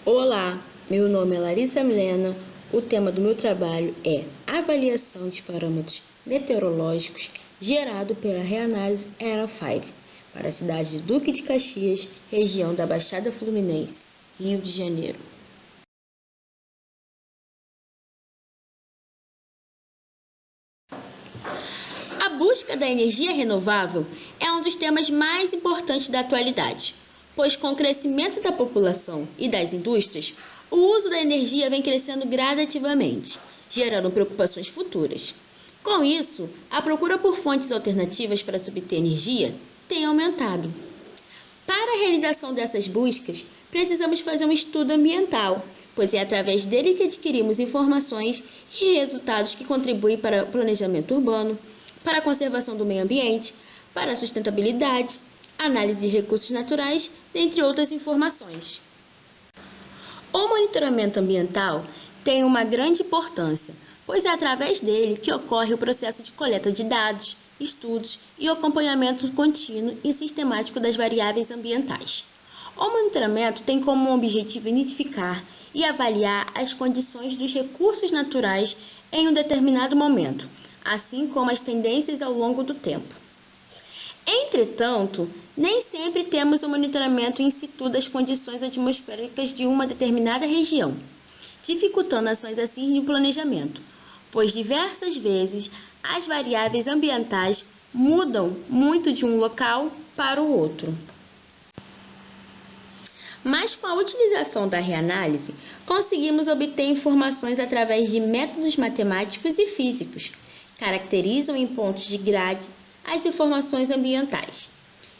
Olá, meu nome é Larissa Milena. O tema do meu trabalho é avaliação de parâmetros meteorológicos gerado pela reanálise ERA5 para a cidade de Duque de Caxias, região da Baixada Fluminense, Rio de Janeiro. A busca da energia renovável é um dos temas mais importantes da atualidade, pois com o crescimento da população e das indústrias, o uso da energia vem crescendo gradativamente, gerando preocupações futuras. Com isso, a procura por fontes alternativas para se obter energia tem aumentado. Para a realização dessas buscas, precisamos fazer um estudo ambiental, pois é através dele que adquirimos informações e resultados que contribuem para o planejamento urbano, para a conservação do meio ambiente, para a sustentabilidade, análise de recursos naturais, dentre outras informações. O monitoramento ambiental tem uma grande importância, pois é através dele que ocorre o processo de coleta de dados, estudos e acompanhamento contínuo e sistemático das variáveis ambientais. O monitoramento tem como objetivo identificar e avaliar as condições dos recursos naturais em um determinado momento, assim como as tendências ao longo do tempo. Entretanto, nem sempre temos o monitoramento in situ das condições atmosféricas de uma determinada região, dificultando ações assim de planejamento, pois diversas vezes as variáveis ambientais mudam muito de um local para o outro. Mas com a utilização da reanálise, conseguimos obter informações através de métodos matemáticos e físicos, caracterizam em pontos de grade as informações ambientais.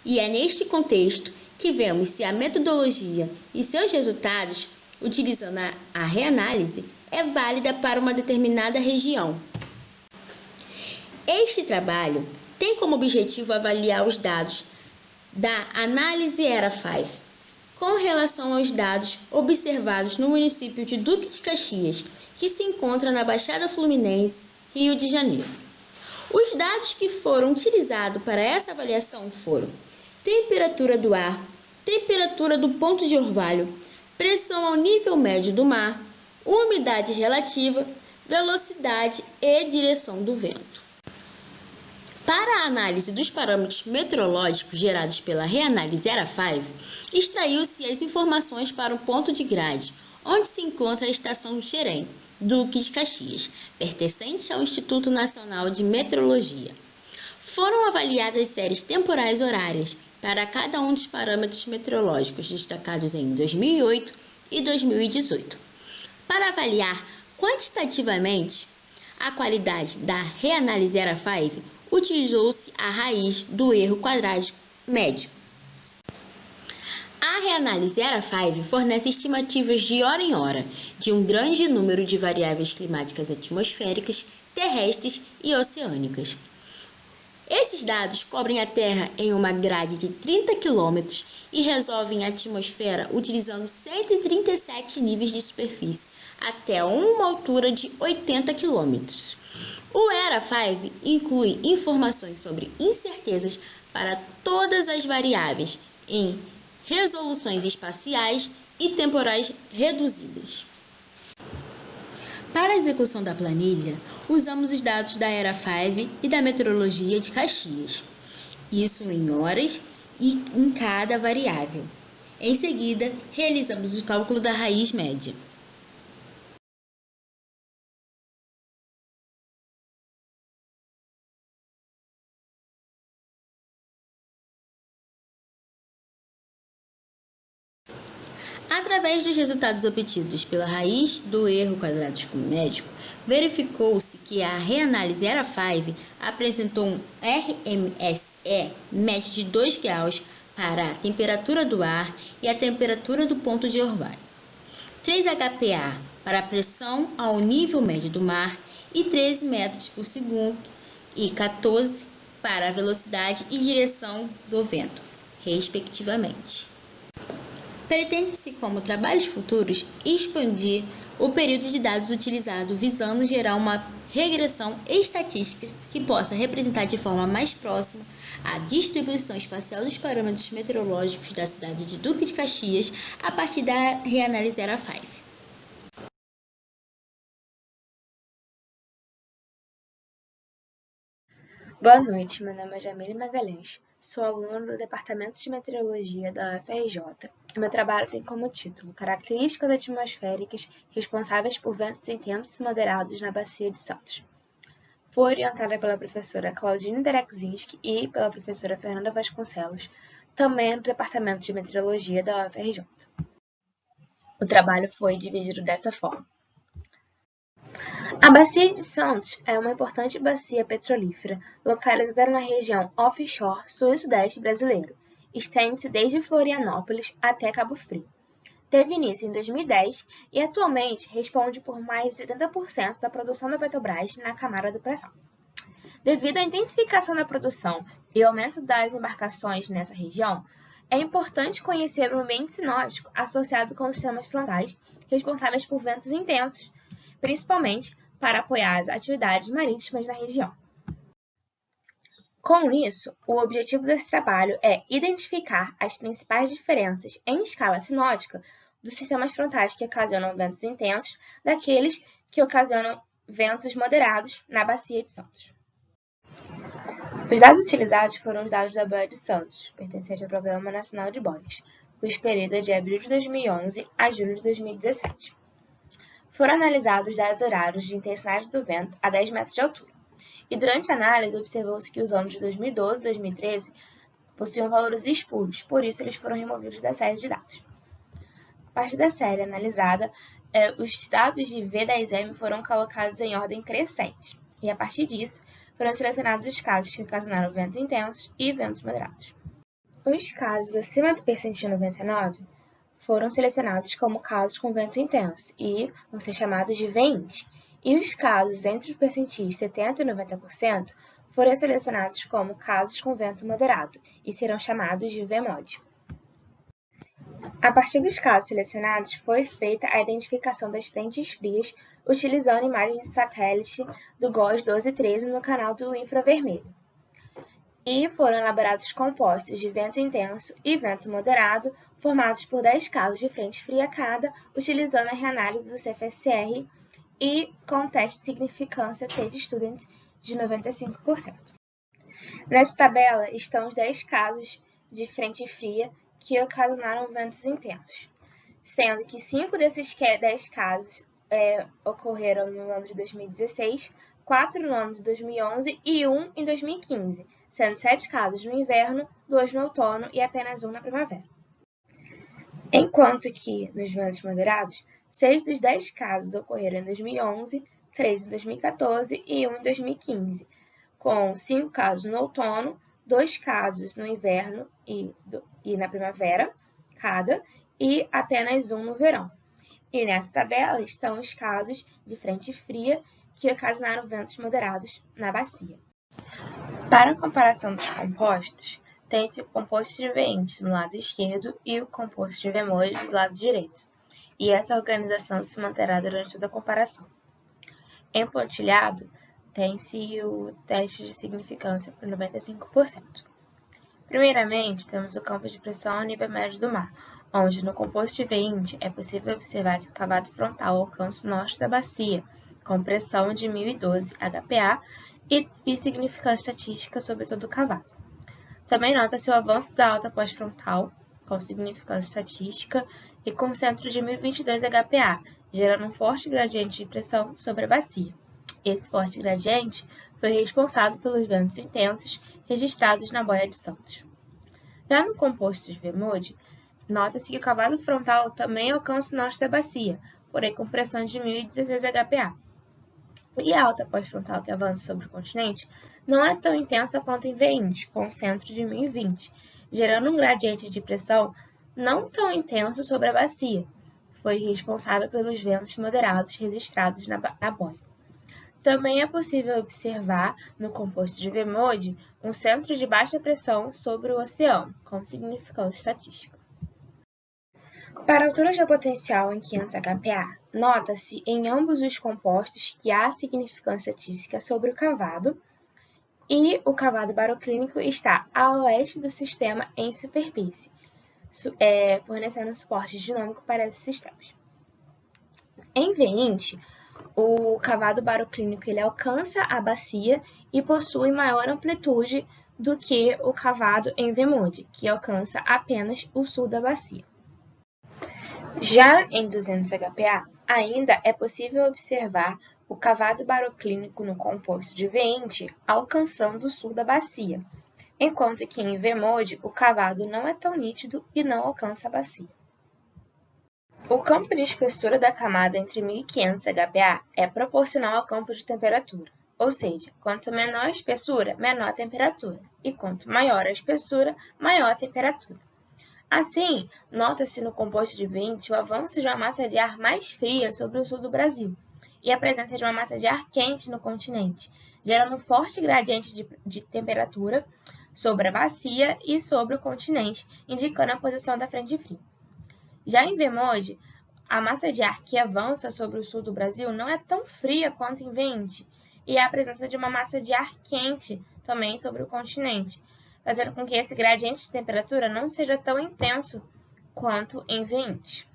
E é neste contexto que vemos se a metodologia e seus resultados, utilizando a reanálise, é válida para uma determinada região. Este trabalho tem como objetivo avaliar os dados da análise ERA5 com relação aos dados observados no município de Duque de Caxias, que se encontra na Baixada Fluminense, Rio de Janeiro. Os dados que foram utilizados para essa avaliação foram temperatura do ar, temperatura do ponto de orvalho, pressão ao nível médio do mar, umidade relativa, velocidade e direção do vento. Para a análise dos parâmetros meteorológicos gerados pela reanálise ERA5, extraiu-se as informações para o ponto de grade, onde se encontra a estação do Xerém, Duque de Caxias, pertencente ao Instituto Nacional de Meteorologia. Foram avaliadas séries temporais horárias para cada um dos parâmetros meteorológicos destacados em 2008 e 2018. Para avaliar quantitativamente a qualidade da reanálise ERA5, utilizou-se a raiz do erro quadrático médio. A reanálise ERA5 fornece estimativas de hora em hora de um grande número de variáveis climáticas atmosféricas, terrestres e oceânicas. Esses dados cobrem a Terra em uma grade de 30 km e resolvem a atmosfera utilizando 137 níveis de superfície até uma altura de 80 km. O ERA5 inclui informações sobre incertezas para todas as variáveis em resoluções espaciais e temporais reduzidas. Para a execução da planilha, usamos os dados da ERA5 e da meteorologia de Caxias, isso em horas e em cada variável. Em seguida, realizamos o cálculo da raiz média. Através dos resultados obtidos pela raiz do erro quadrático médio, verificou-se que a reanálise ERA5 apresentou um RMSE médio de 2 graus para a temperatura do ar e a temperatura do ponto de orvalho, 3 HPA para a pressão ao nível médio do mar e 13 metros por segundo e 14 para a velocidade e direção do vento, respectivamente. Pretende-se, como trabalhos futuros, expandir o período de dados utilizado visando gerar uma regressão estatística que possa representar de forma mais próxima a distribuição espacial dos parâmetros meteorológicos da cidade de Duque de Caxias a partir da reanálise ERA 5. Boa noite, meu nome é Jamile Magalhães, sou aluna do Departamento de Meteorologia da UFRJ e meu trabalho tem como título Características atmosféricas responsáveis por ventos intensos e moderados na Bacia de Santos. Fui orientada pela professora Claudine Derekzinski e pela professora Fernanda Vasconcelos, também do Departamento de Meteorologia da UFRJ. O trabalho foi dividido dessa forma. A Bacia de Santos é uma importante bacia petrolífera localizada na região offshore sul e sudeste brasileiro. Estende-se desde Florianópolis até Cabo Frio. Teve início em 2010 e atualmente responde por mais de 70% da produção da Petrobras na camada do pré-sal. Devido à intensificação da produção e ao aumento das embarcações nessa região, é importante conhecer o ambiente sinótico associado com os sistemas frontais responsáveis por ventos intensos, principalmente para apoiar as atividades marítimas na região. Com isso, o objetivo desse trabalho é identificar as principais diferenças em escala sinótica dos sistemas frontais que ocasionam ventos intensos daqueles que ocasionam ventos moderados na Bacia de Santos. Os dados utilizados foram os dados da Baía de Santos, pertencente ao Programa Nacional de Boias, cujo período é de abril de 2011 a julho de 2017. Foram analisados dados horários de intensidade do vento a 10 metros de altura, e durante a análise observou-se que os anos de 2012 e 2013 possuíam valores espúrios, por isso eles foram removidos da série de dados. A partir da série analisada, os dados de V10M foram colocados em ordem crescente, e a partir disso foram selecionados os casos que ocasionaram ventos intensos e ventos moderados. Os casos acima do percentil 99 foram selecionados como casos com vento intenso e vão ser chamados de VINT, e os casos entre os percentis 70% e 90% foram selecionados como casos com vento moderado e serão chamados de VMOD. A partir dos casos selecionados, foi feita a identificação das frentes frias utilizando imagens de satélite do GOES 1213 no canal do infravermelho. E foram elaborados compostos de vento intenso e vento moderado, formados por 10 casos de frente fria cada, utilizando a reanálise do CFSR e com teste de significância T-Student de 95%. Nessa tabela estão os 10 casos de frente fria que ocasionaram ventos intensos, sendo que 5 desses 10 casos ocorreram no ano de 2016, 4 no ano de 2011 e 1 em 2015, sendo 7 casos no inverno, 2 no outono e apenas 1 na primavera. Enquanto que, nos ventos moderados, 6 dos 10 casos ocorreram em 2011, 3 em 2014 e 1 em 2015, com 5 casos no outono, 2 casos no inverno e na primavera, cada, e apenas 1 no verão. E nessa tabela estão os casos de frente fria que ocasionaram ventos moderados na bacia. Para a comparação dos compostos, tem-se o composto de VINT no lado esquerdo e o composto de VMOD do lado direito, e essa organização se manterá durante toda a comparação. Em pontilhado, tem-se o teste de significância por 95%. Primeiramente, temos o campo de pressão ao nível médio do mar, onde no composto de VINT é possível observar que o cavado frontal alcança o norte da bacia, com pressão de 1012 HPA e significância estatística sobre todo o cavado. Também nota-se o avanço da alta pós-frontal, com significância estatística e com centro de 1022 HPA, gerando um forte gradiente de pressão sobre a bacia. Esse forte gradiente foi responsável pelos ventos intensos registrados na Baía de Santos. Já no composto de VMOD, nota-se que o cavado frontal também alcança o norte da bacia, porém com pressão de 1016 HPA. E a alta pós-frontal que avança sobre o continente não é tão intensa quanto em VINT, com centro de 1020, gerando um gradiente de pressão não tão intenso sobre a bacia. Foi responsável pelos ventos moderados registrados na boia. Também é possível observar no composto de VMOD um centro de baixa pressão sobre o oceano, com significância estatística. Para a altura geopotencial em 500 HPA, Nota-se em ambos os compostos que há significância estatística sobre o cavado, e o cavado baroclínico está a oeste do sistema em superfície, fornecendo suporte dinâmico para esses sistemas. Em V20, o cavado baroclínico ele alcança a bacia e possui maior amplitude do que o cavado em V-mode, que alcança apenas o sul da bacia. Já em 200 HPa, ainda é possível observar o cavado baroclínico no composto de V20 alcançando o sul da bacia, enquanto que em V-mode o cavado não é tão nítido e não alcança a bacia. O campo de espessura da camada entre 1500 HPa é proporcional ao campo de temperatura, ou seja, quanto menor a espessura, menor a temperatura, e quanto maior a espessura, maior a temperatura. Assim, nota-se no composto de V20 o avanço de uma massa de ar mais fria sobre o sul do Brasil e a presença de uma massa de ar quente no continente, gerando um forte gradiente de temperatura sobre a bacia e sobre o continente, indicando a posição da frente fria. Já em V-mode, a massa de ar que avança sobre o sul do Brasil não é tão fria quanto em V20 e há a presença de uma massa de ar quente também sobre o continente, fazendo com que esse gradiente de temperatura não seja tão intenso quanto em V20.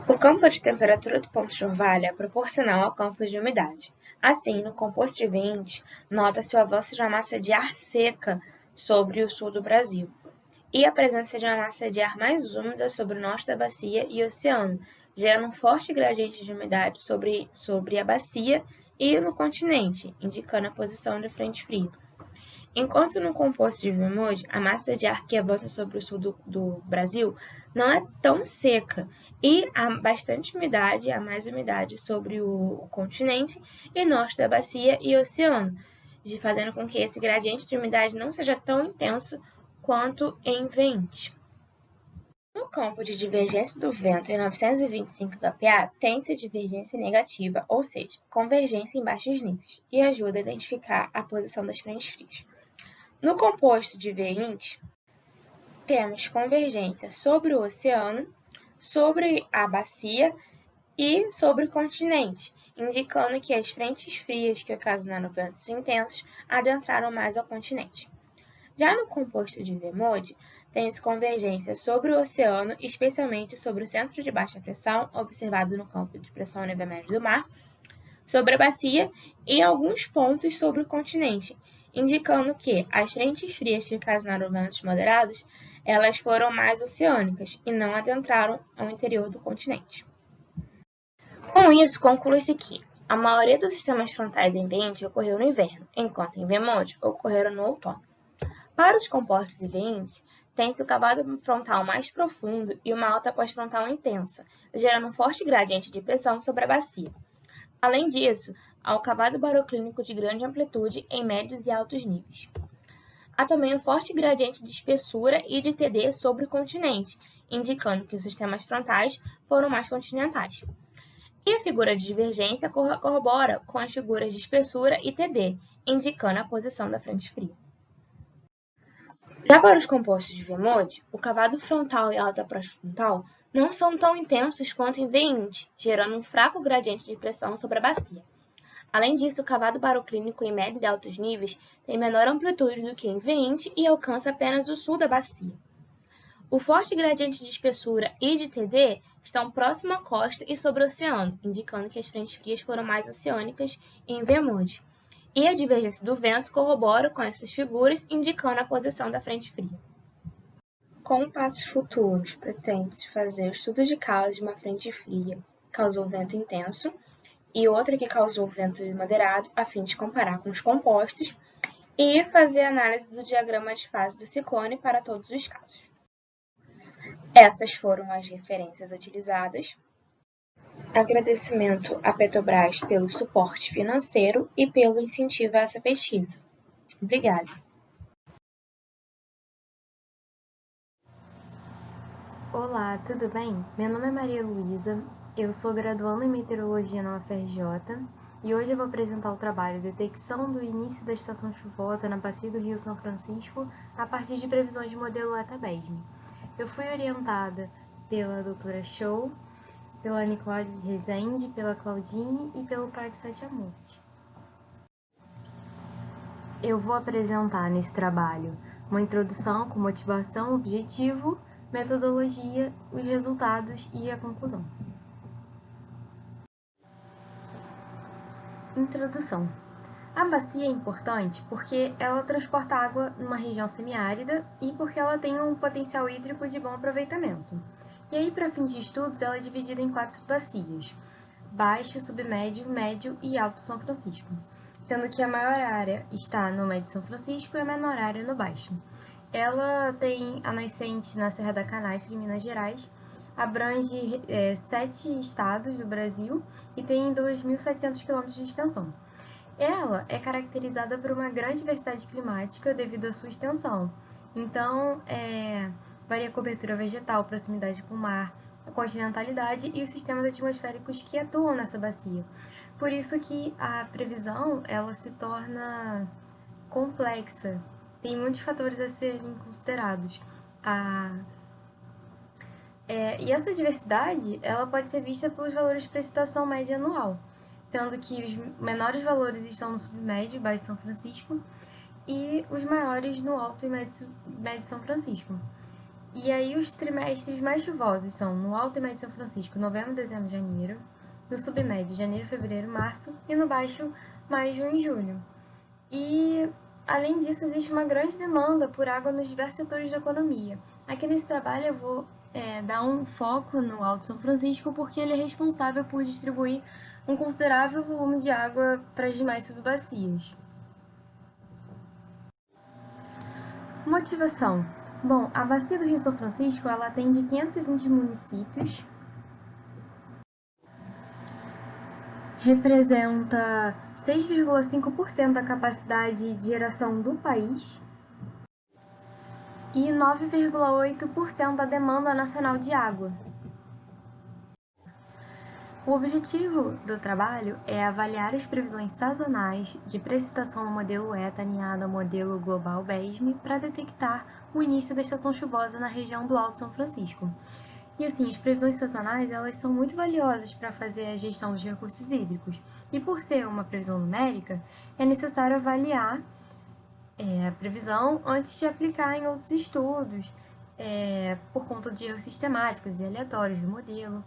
O campo de temperatura do ponto de orvalho é proporcional ao campo de umidade. Assim, no composto de V20, nota-se o avanço de uma massa de ar seca sobre o sul do Brasil e a presença de uma massa de ar mais úmida sobre o norte da bacia e oceano, gerando um forte gradiente de umidade sobre a bacia e no continente, indicando a posição de frente fria. Enquanto no composto de V-mode, a massa de ar que avança sobre o sul do Brasil não é tão seca e há bastante umidade, há mais umidade sobre o continente e norte da bacia e oceano, fazendo com que esse gradiente de umidade não seja tão intenso quanto em V20. No campo de divergência do vento em 925 HPa, tem-se divergência negativa, ou seja, convergência em baixos níveis, e ajuda a identificar a posição das frentes frias. No composto de V20, temos convergência sobre o oceano, sobre a bacia e sobre o continente, indicando que as frentes frias que ocasionaram ventos intensos adentraram mais ao continente. Já no composto de V-mode, tem-se convergência sobre o oceano, especialmente sobre o centro de baixa pressão, observado no campo de pressão a nível médio do mar, sobre a bacia e em alguns pontos sobre o continente, indicando que as frentes frias que ocasionaram ventos moderados, elas foram mais oceânicas e não adentraram ao interior do continente. Com isso, conclui-se que a maioria dos sistemas frontais em V20 ocorreu no inverno, enquanto em V-mode ocorreram no outono. Para os compostos e V20, tem-se o cavado frontal mais profundo e uma alta pós-frontal intensa, gerando um forte gradiente de pressão sobre a bacia. Além disso, há o cavado baroclínico de grande amplitude em médios e altos níveis. Há também um forte gradiente de espessura e de TD sobre o continente, indicando que os sistemas frontais foram mais continentais. E a figura de divergência corrobora com as figuras de espessura e TD, indicando a posição da frente fria. Já para os compostos de V-mode, o cavado frontal e a alta pós-frontal não são tão intensos quanto em V20, gerando um fraco gradiente de pressão sobre a bacia. Além disso, o cavado baroclínico em médios e altos níveis tem menor amplitude do que em V20 e alcança apenas o sul da bacia. O forte gradiente de espessura e de TD estão próximo à costa e sobre o oceano, indicando que as frentes frias foram mais oceânicas em V-mode. E a divergência do vento corrobora com essas figuras, indicando a posição da frente fria. Com passos futuros, pretende-se fazer o estudo de causa de uma frente fria que causou vento intenso e outra que causou vento moderado, a fim de comparar com os compostos e fazer análise do diagrama de fase do ciclone para todos os casos. Essas foram as referências utilizadas. Agradecimento à Petrobras pelo suporte financeiro e pelo incentivo a essa pesquisa. Obrigada. Olá, tudo bem? Meu nome é Maria Luísa, eu sou graduanda em Meteorologia na UFRJ e hoje eu vou apresentar o trabalho Detecção do início da estação chuvosa na bacia do Rio São Francisco a partir de previsões de modelo ETA-BESME. Eu fui orientada pela doutora Show pela Nicole Rezende, pela Claudine e pelo Parque Sete Amores. Eu vou apresentar nesse trabalho uma introdução com motivação, objetivo, metodologia, os resultados e a conclusão. Introdução. A bacia é importante porque ela transporta água numa região semiárida e porque ela tem um potencial hídrico de bom aproveitamento. E aí, para fins de estudos, ela é dividida em 4 bacias: Baixo, Submédio, Médio e Alto São Francisco, sendo que a maior área está no Médio São Francisco e a menor área no Baixo. Ela tem a nascente na Serra da Canastra, em Minas Gerais, abrange 7 estados do Brasil e tem 2.700 km de extensão. Ela é caracterizada por uma grande diversidade climática devido à sua extensão. Então, varia a cobertura vegetal, proximidade com o mar, a continentalidade e os sistemas atmosféricos que atuam nessa bacia. Por isso que a previsão ela se torna complexa. Tem muitos fatores a serem considerados. E essa diversidade ela pode ser vista pelos valores de precipitação média anual, sendo que os menores valores estão no submédio e baixo São Francisco e os maiores no alto e médio São Francisco. E aí os trimestres mais chuvosos são no alto e médio São Francisco, novembro, dezembro, janeiro, no submédio, janeiro, fevereiro, março, e no baixo, maio, junho e julho. E, além disso, existe uma grande demanda por água nos diversos setores da economia. Aqui nesse trabalho eu vou dar um foco no Alto São Francisco porque ele é responsável por distribuir um considerável volume de água para as demais subbacias. Motivação. Bom, a bacia do Rio São Francisco ela atende 520 municípios, representa 6,5% da capacidade de geração do país e 9,8% da demanda nacional de água. O objetivo do trabalho é avaliar as previsões sazonais de precipitação no modelo ETA alinhado ao modelo global BESM para detectar o início da estação chuvosa na região do Alto São Francisco. E assim, as previsões sazonais elas são muito valiosas para fazer a gestão dos recursos hídricos. E por ser uma previsão numérica, é necessário avaliar a previsão antes de aplicar em outros estudos, por conta de erros sistemáticos e aleatórios do modelo.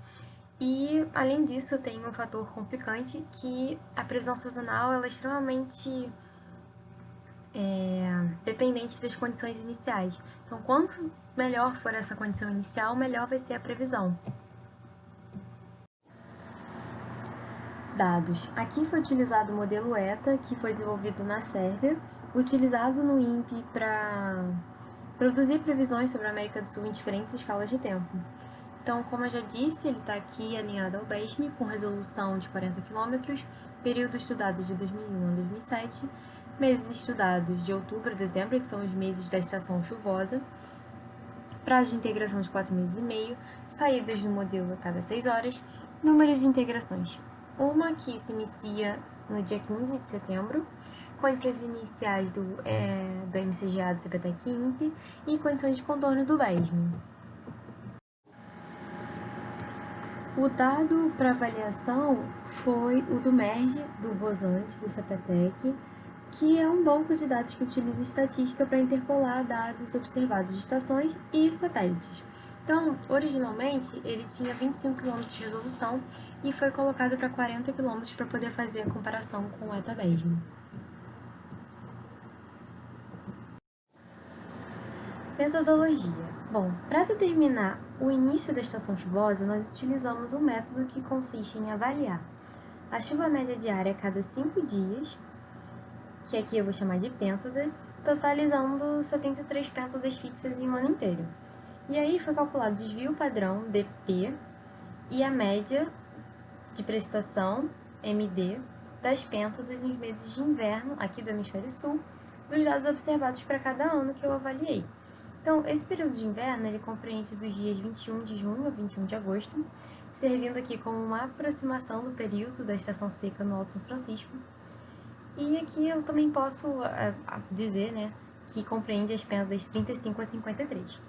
E, além disso, tem um fator complicante que a previsão sazonal ela é extremamente dependente das condições iniciais. Então, quanto melhor for essa condição inicial, melhor vai ser a previsão. Dados. Aqui foi utilizado o modelo ETA, que foi desenvolvido na Sérvia, utilizado no INPE para produzir previsões sobre a América do Sul em diferentes escalas de tempo. Então, como eu já disse, ele está aqui alinhado ao BESM, com resolução de 40 km, período estudado de 2001 a 2007, meses estudados de outubro a dezembro, que são os meses da estação chuvosa, prazo de integração de 4 meses e meio, saídas do modelo a cada 6 horas, números de integrações. Uma que se inicia no dia 15 de setembro, condições iniciais do MCGA do CPTEC INPE e condições de contorno do BESM. O dado para avaliação foi o do MERGE, do Rosante, do CPTEC, que é um banco de dados que utiliza estatística para interpolar dados observados de estações e satélites. Então, originalmente, ele tinha 25 km de resolução e foi colocado para 40 km para poder fazer a comparação com o ETA-BESM. Metodologia. Bom, para determinar o início da estação chuvosa, nós utilizamos um método que consiste em avaliar a chuva média diária a cada 5 dias, que aqui eu vou chamar de pêntada, totalizando 73 pêntadas fixas em um ano inteiro. E aí foi calculado o desvio padrão, DP, e a média de precipitação, MD, das pêntadas nos meses de inverno, aqui do hemisfério sul, dos dados observados para cada ano que eu avaliei. Então, esse período de inverno, ele compreende dos dias 21 de junho a 21 de agosto, servindo aqui como uma aproximação do período da estação seca no Alto São Francisco. E aqui eu também posso dizer, que compreende as pêntadas 35 a 53.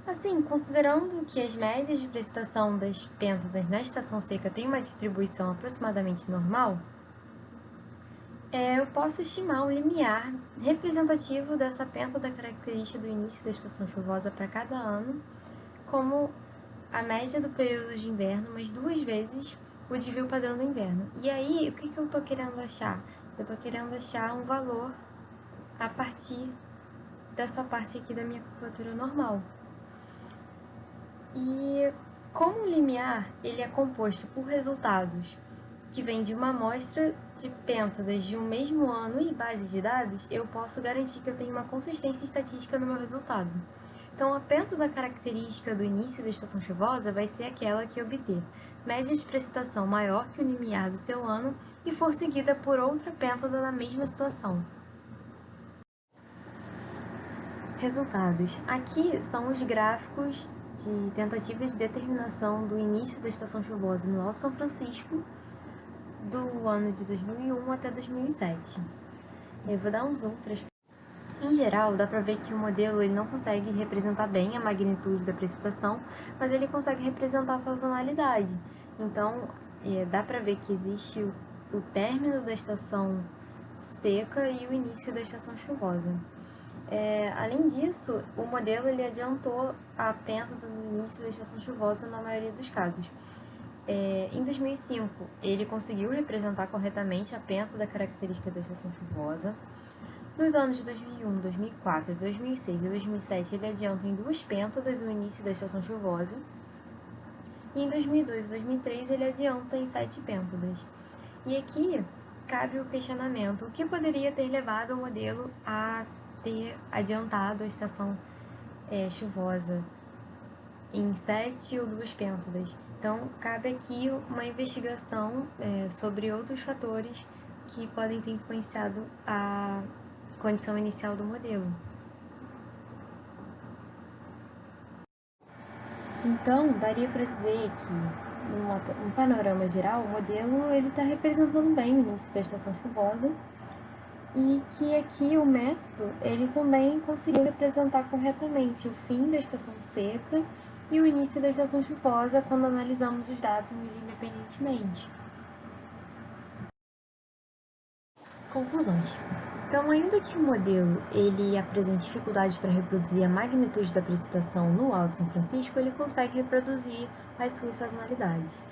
Assim, considerando que as médias de precipitação das pêntadas na estação seca têm uma distribuição aproximadamente normal, eu posso estimar um limiar representativo dessa pêntada característica do início da estação chuvosa para cada ano, como a média do período de inverno, mas 2 vezes o desvio padrão do inverno. E aí, o que eu estou querendo achar? Eu estou querendo achar um valor a partir dessa parte aqui da minha curvatura normal. E como o limiar ele é composto por resultados que vêm de uma amostra de pêntadas de um mesmo ano e base de dados, eu posso garantir que eu tenho uma consistência estatística no meu resultado. Então, a pêntada característica do início da estação chuvosa vai ser aquela que obter média de precipitação maior que o limiar do seu ano e for seguida por outra pêntada na mesma situação. Resultados. Aqui são os gráficos de tentativas de determinação do início da estação chuvosa no Alto São Francisco do ano de 2001 até 2007. Eu vou dar um zoom para Em geral, dá para ver que o modelo ele não consegue representar bem a magnitude da precipitação, mas ele consegue representar a sazonalidade. Então, dá para ver que existe o término da estação seca e o início da estação chuvosa. Além disso, o modelo ele adiantou a pêntada no início da estação chuvosa na maioria dos casos. Em 2005, ele conseguiu representar corretamente a pêntada característica da estação chuvosa. Nos anos de 2001, 2004, 2006 e 2007, ele adianta em 2 pêntadas o início da estação chuvosa. E em 2002 e 2003, ele adianta em 7 pêntadas. E aqui cabe o questionamento: o que poderia ter levado o modelo a ter adiantado a estação chuvosa em 7 ou 2 pêntadas? Então, cabe aqui uma investigação sobre outros fatores que podem ter influenciado a condição inicial do modelo. Então, daria para dizer que, num panorama geral, o modelo está representando bem o início da estação chuvosa e que aqui o método ele também conseguiu representar corretamente o fim da estação seca e o início da estação chuvosa quando analisamos os dados independentemente. Conclusões. Então, ainda que o modelo ele apresente dificuldade para reproduzir a magnitude da precipitação no Alto São Francisco, ele consegue reproduzir as suas sazonalidades.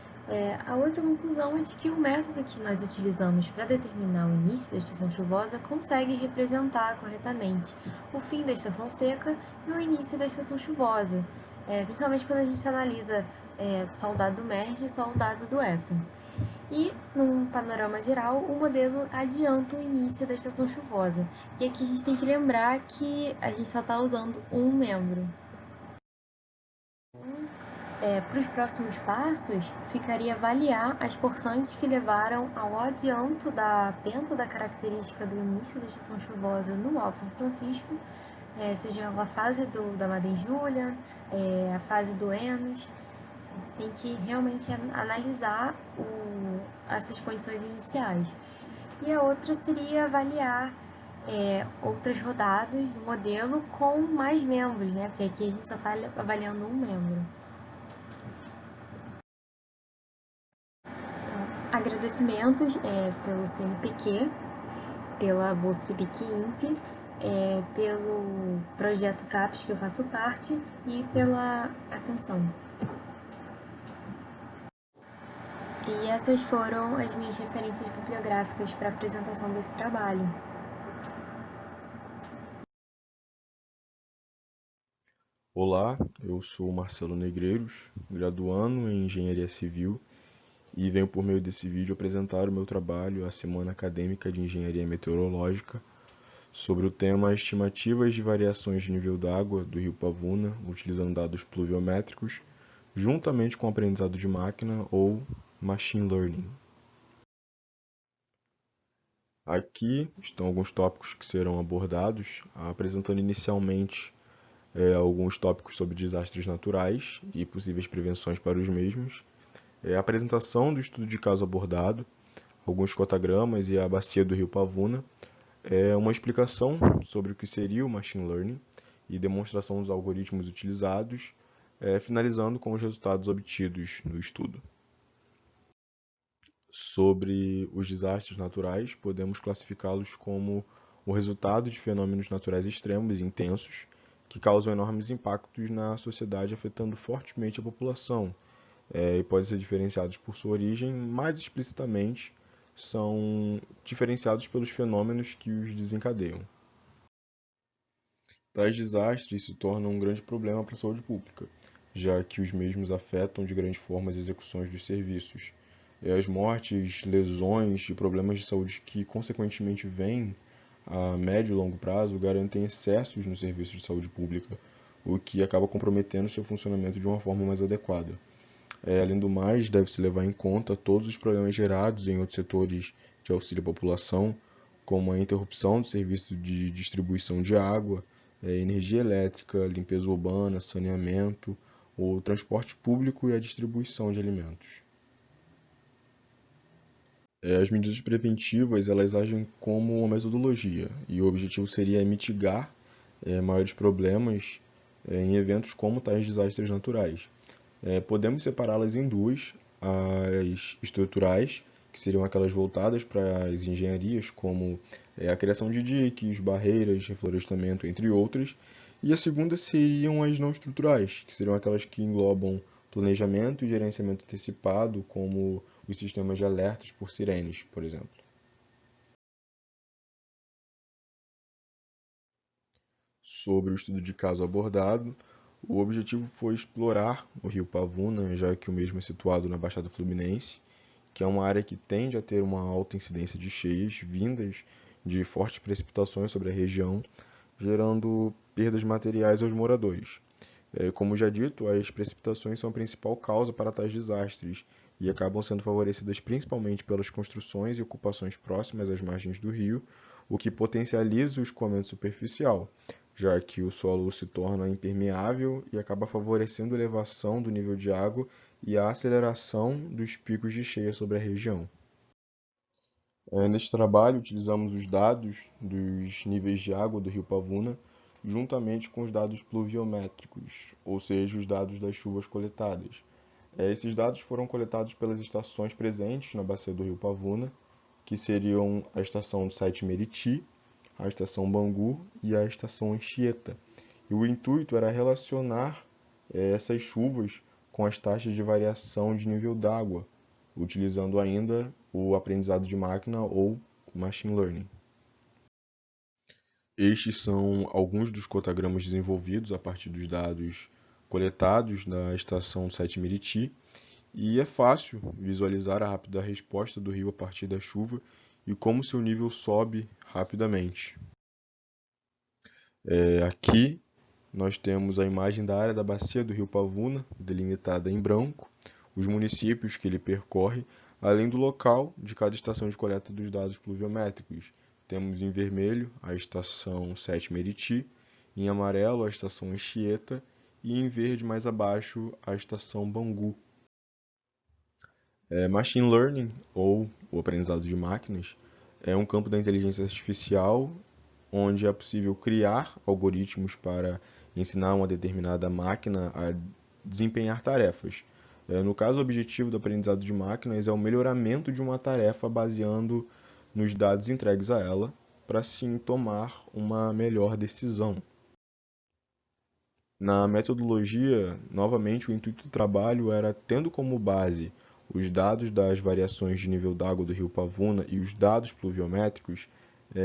A outra conclusão é de que o método que nós utilizamos para determinar o início da estação chuvosa consegue representar corretamente o fim da estação seca e o início da estação chuvosa, principalmente quando a gente analisa só o dado do MERS e só o dado do ETA. E, num panorama geral, o modelo adianta o início da estação chuvosa. E aqui a gente tem que lembrar que a gente só está usando um membro. Para os próximos passos, ficaria avaliar as porções que levaram ao adianto da pêntada característica do início da estação chuvosa no Alto São Francisco, seja a fase da Madden-Julian, a fase do Enos. Tem que realmente analisar essas condições iniciais. E a outra seria avaliar outras rodadas do modelo com mais membros, né? Porque aqui a gente só está avaliando um membro. Então, agradecimentos pelo CNPq, pela Bolsa PIBIC-INPE, pelo projeto CAPES que eu faço parte e pela atenção. E essas foram as minhas referências bibliográficas para a apresentação desse trabalho. Olá, eu sou Marcelo Negreiros, graduando em Engenharia Civil, e venho por meio desse vídeo apresentar o meu trabalho, a Semana Acadêmica de Engenharia Meteorológica, sobre o tema Estimativas de variações de nível d'água do Rio Pavuna, utilizando dados pluviométricos, juntamente com o aprendizado de máquina ou Machine Learning. Aqui estão alguns tópicos que serão abordados, apresentando inicialmente alguns tópicos sobre desastres naturais e possíveis prevenções para os mesmos, a apresentação do estudo de caso abordado, alguns cotagramas e a bacia do Rio Pavuna, uma explicação sobre o que seria o Machine Learning e demonstração dos algoritmos utilizados, finalizando com os resultados obtidos no estudo. Sobre os desastres naturais, podemos classificá-los como o resultado de fenômenos naturais extremos e intensos que causam enormes impactos na sociedade, afetando fortemente a população, e podem ser diferenciados por sua origem. Mais explicitamente, são diferenciados pelos fenômenos que os desencadeiam. Tais desastres se tornam um grande problema para a saúde pública, já que os mesmos afetam de grande forma as execuções dos serviços. As mortes, lesões e problemas de saúde que, consequentemente, vêm a médio e longo prazo garantem excessos no serviço de saúde pública, o que acaba comprometendo seu funcionamento de uma forma mais adequada. Além do mais, deve-se levar em conta todos os problemas gerados em outros setores de auxílio à população, como a interrupção do serviço de distribuição de água, energia elétrica, limpeza urbana, saneamento, o transporte público e a distribuição de alimentos. As medidas preventivas, elas agem como uma metodologia, e o objetivo seria mitigar maiores problemas em eventos como tais desastres naturais. Podemos separá-las em duas: as estruturais, que seriam aquelas voltadas para as engenharias, como a criação de diques, barreiras, reflorestamento, entre outras, e a segunda seriam as não estruturais, que seriam aquelas que englobam planejamento e gerenciamento antecipado, como os sistemas de alertas por sirenes, por exemplo. Sobre o estudo de caso abordado, o objetivo foi explorar o rio Pavuna, já que o mesmo é situado na Baixada Fluminense, que é uma área que tende a ter uma alta incidência de cheias vindas de fortes precipitações sobre a região, gerando perdas materiais aos moradores. Como já dito, as precipitações são a principal causa para tais desastres e acabam sendo favorecidas principalmente pelas construções e ocupações próximas às margens do rio, o que potencializa o escoamento superficial, já que o solo se torna impermeável e acaba favorecendo a elevação do nível de água e a aceleração dos picos de cheia sobre a região. Neste trabalho, utilizamos os dados dos níveis de água do rio Pavuna, juntamente com os dados pluviométricos, ou seja, os dados das chuvas coletadas. Esses dados foram coletados pelas estações presentes na bacia do rio Pavuna, que seriam a estação do Sete Meriti, a estação Bangu e a estação Anchieta. E o intuito era relacionar essas chuvas com as taxas de variação de nível d'água, utilizando ainda o aprendizado de máquina ou machine learning. Estes são alguns dos cotagramas desenvolvidos a partir dos dados coletados da estação Sete Meriti, e é fácil visualizar a rápida resposta do rio a partir da chuva e como seu nível sobe rapidamente. Aqui nós temos a imagem da área da bacia do rio Pavuna, delimitada em branco, os municípios que ele percorre, além do local de cada estação de coleta dos dados pluviométricos. Temos em vermelho a estação Sete Meriti, em amarelo a estação Anchieta e em verde mais abaixo a estação Bangu. Machine Learning, ou o aprendizado de máquinas, é um campo da inteligência artificial onde é possível criar algoritmos para ensinar uma determinada máquina a desempenhar tarefas. No caso, o objetivo do aprendizado de máquinas é o melhoramento de uma tarefa baseando nos dados entregues a ela, para assim tomar uma melhor decisão. Na metodologia, novamente, o intuito do trabalho era, tendo como base os dados das variações de nível d'água do rio Pavuna e os dados pluviométricos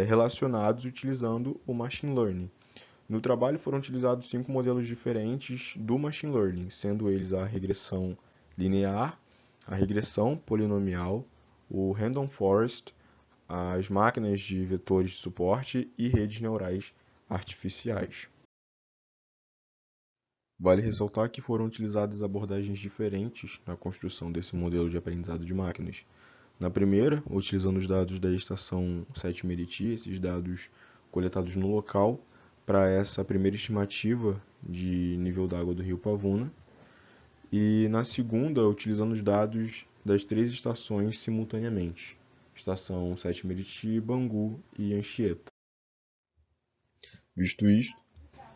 relacionados utilizando o Machine Learning. No trabalho foram utilizados 5 modelos diferentes do Machine Learning, sendo eles a regressão linear, a regressão polinomial, o Random Forest, as máquinas de vetores de suporte e redes neurais artificiais. Vale ressaltar que foram utilizadas abordagens diferentes na construção desse modelo de aprendizado de máquinas. Na primeira, utilizando os dados da estação Sete Meriti, esses dados coletados no local, para essa primeira estimativa de nível d'água do rio Pavuna. E na segunda, utilizando os dados das 3 estações simultaneamente, estação Sete Meriti, Bangu e Anchieta. Visto isto,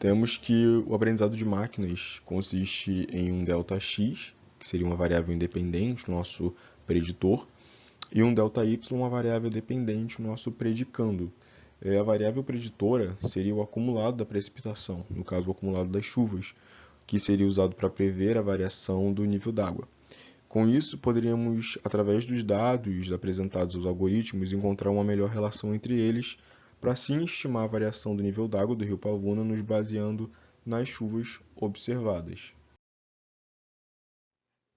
Temos que o aprendizado de máquinas consiste em um ΔX, que seria uma variável independente, o nosso preditor, e um ΔY, uma variável dependente, o nosso predicando. A variável preditora seria o acumulado da precipitação, no caso o acumulado das chuvas, que seria usado para prever a variação do nível d'água. Com isso, poderíamos, através dos dados apresentados aos algoritmos, encontrar uma melhor relação entre eles, para assim estimar a variação do nível d'água do rio Pavuna, nos baseando nas chuvas observadas.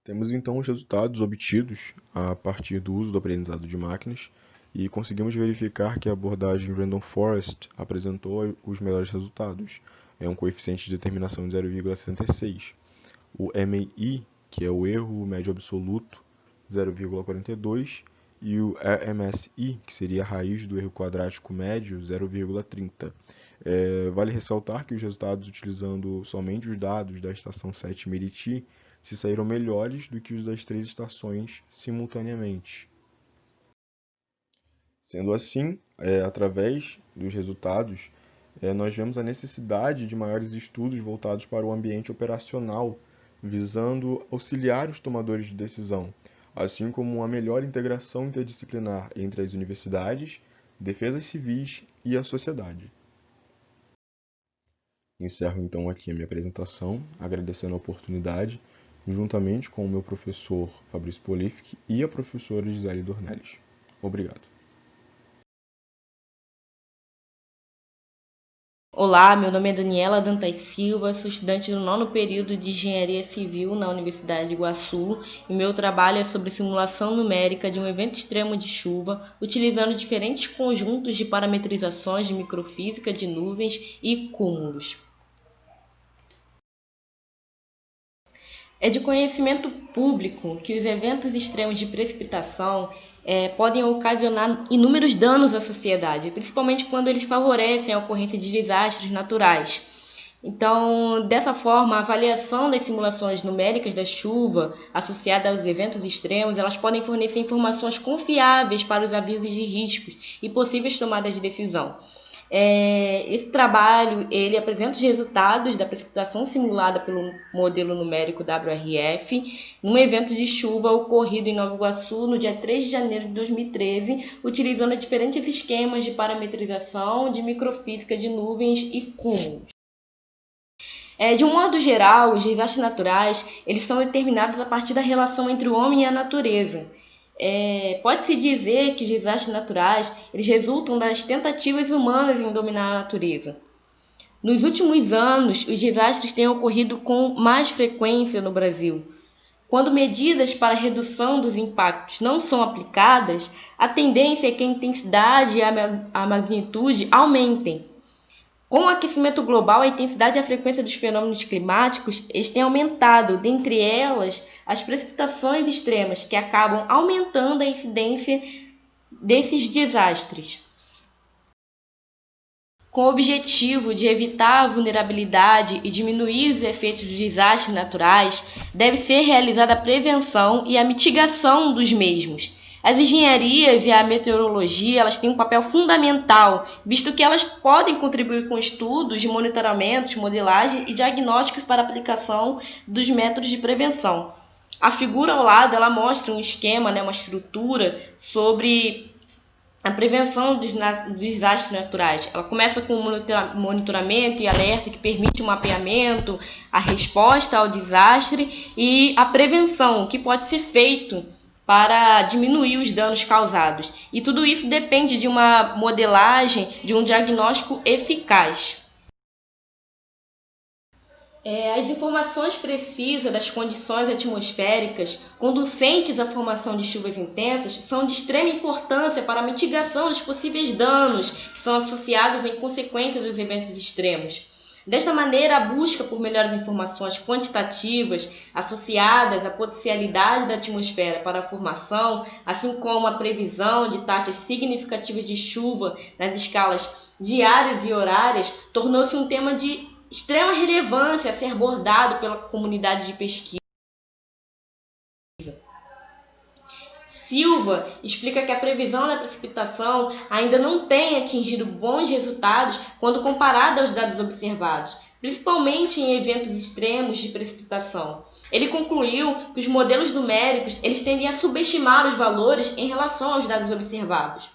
Temos então os resultados obtidos a partir do uso do aprendizado de máquinas e conseguimos verificar que a abordagem Random Forest apresentou os melhores resultados. É um coeficiente de determinação de 0,66. O MAI, que é o erro médio absoluto, 0,42, e o RMSI, que seria a raiz do erro quadrático médio, 0,30. Vale ressaltar que os resultados utilizando somente os dados da estação 7 Meriti se saíram melhores do que os das 3 estações simultaneamente. Sendo assim, através dos resultados, nós vemos a necessidade de maiores estudos voltados para o ambiente operacional, visando auxiliar os tomadores de decisão, assim como uma melhor integração interdisciplinar entre as universidades, defesas civis e a sociedade. Encerro então aqui a minha apresentação, agradecendo a oportunidade, juntamente com o meu professor Fabrício Polific e a professora Gisele Dornelles. Obrigado. Olá, meu nome é Daniela Dantas Silva, sou estudante do 9º período de Engenharia Civil na Universidade de Iguaçu e meu trabalho é sobre simulação numérica de um evento extremo de chuva, utilizando diferentes conjuntos de parametrizações de microfísica de nuvens e cúmulos. É de conhecimento público que os eventos extremos de precipitação podem ocasionar inúmeros danos à sociedade, principalmente quando eles favorecem a ocorrência de desastres naturais. Então, dessa forma, a avaliação das simulações numéricas da chuva associada aos eventos extremos, elas podem fornecer informações confiáveis para os avisos de riscos e possíveis tomadas de decisão. Esse trabalho ele apresenta os resultados da precipitação simulada pelo modelo numérico WRF num evento de chuva ocorrido em Nova Iguaçu no dia 3 de janeiro de 2013, utilizando diferentes esquemas de parametrização de microfísica de nuvens e cúmulos. De um modo geral, os desastres naturais eles são determinados a partir da relação entre o homem e a natureza. Pode-se dizer que os desastres naturais eles resultam das tentativas humanas em dominar a natureza. Nos últimos anos, os desastres têm ocorrido com mais frequência no Brasil. Quando medidas para a redução dos impactos não são aplicadas, a tendência é que a intensidade e a magnitude aumentem. Com o aquecimento global, a intensidade e a frequência dos fenômenos climáticos eles têm aumentado, dentre elas as precipitações extremas, que acabam aumentando a incidência desses desastres. Com o objetivo de evitar a vulnerabilidade e diminuir os efeitos dos desastres naturais, deve ser realizada a prevenção e a mitigação dos mesmos. As engenharias e a meteorologia elas têm um papel fundamental, visto que elas podem contribuir com estudos de monitoramentos, modelagem e diagnósticos para a aplicação dos métodos de prevenção. A figura ao lado ela mostra um esquema, uma estrutura sobre a prevenção dos desastres naturais. Ela começa com o monitoramento e alerta que permite o mapeamento, a resposta ao desastre e a prevenção, que pode ser feito para diminuir os danos causados. E tudo isso depende de uma modelagem, de um diagnóstico eficaz. As informações precisas das condições atmosféricas conducentes à formação de chuvas intensas são de extrema importância para a mitigação dos possíveis danos que são associados em consequência dos eventos extremos. Desta maneira, a busca por melhores informações quantitativas associadas à potencialidade da atmosfera para a formação, assim como a previsão de taxas significativas de chuva nas escalas diárias e horárias, tornou-se um tema de extrema relevância a ser abordado pela comunidade de pesquisa. Silva explica que a previsão da precipitação ainda não tem atingido bons resultados quando comparada aos dados observados, principalmente em eventos extremos de precipitação. Ele concluiu que os modelos numéricos eles tendem a subestimar os valores em relação aos dados observados.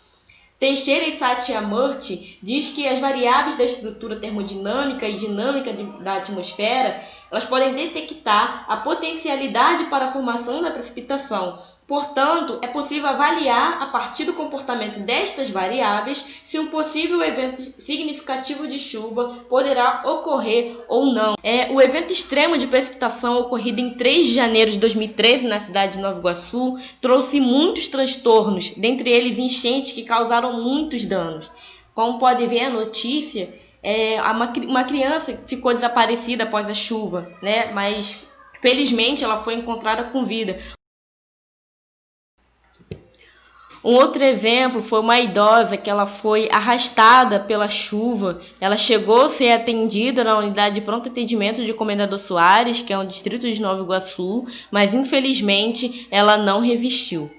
Teixeira e Satyamurthy diz que as variáveis da estrutura termodinâmica e dinâmica da atmosfera elas podem detectar a potencialidade para a formação da precipitação. Portanto, é possível avaliar, a partir do comportamento destas variáveis, se um possível evento significativo de chuva poderá ocorrer ou não. O evento extremo de precipitação ocorrido em 3 de janeiro de 2013 na cidade de Nova Iguaçu trouxe muitos transtornos, dentre eles enchentes que causaram muitos danos. Como pode ver a notícia, uma criança ficou desaparecida após a chuva, né? Mas felizmente ela foi encontrada com vida. Um outro exemplo foi uma idosa que ela foi arrastada pela chuva. Ela chegou a ser atendida na unidade de pronto atendimento de Comendador Soares, que é um distrito de Nova Iguaçu, mas infelizmente ela não resistiu.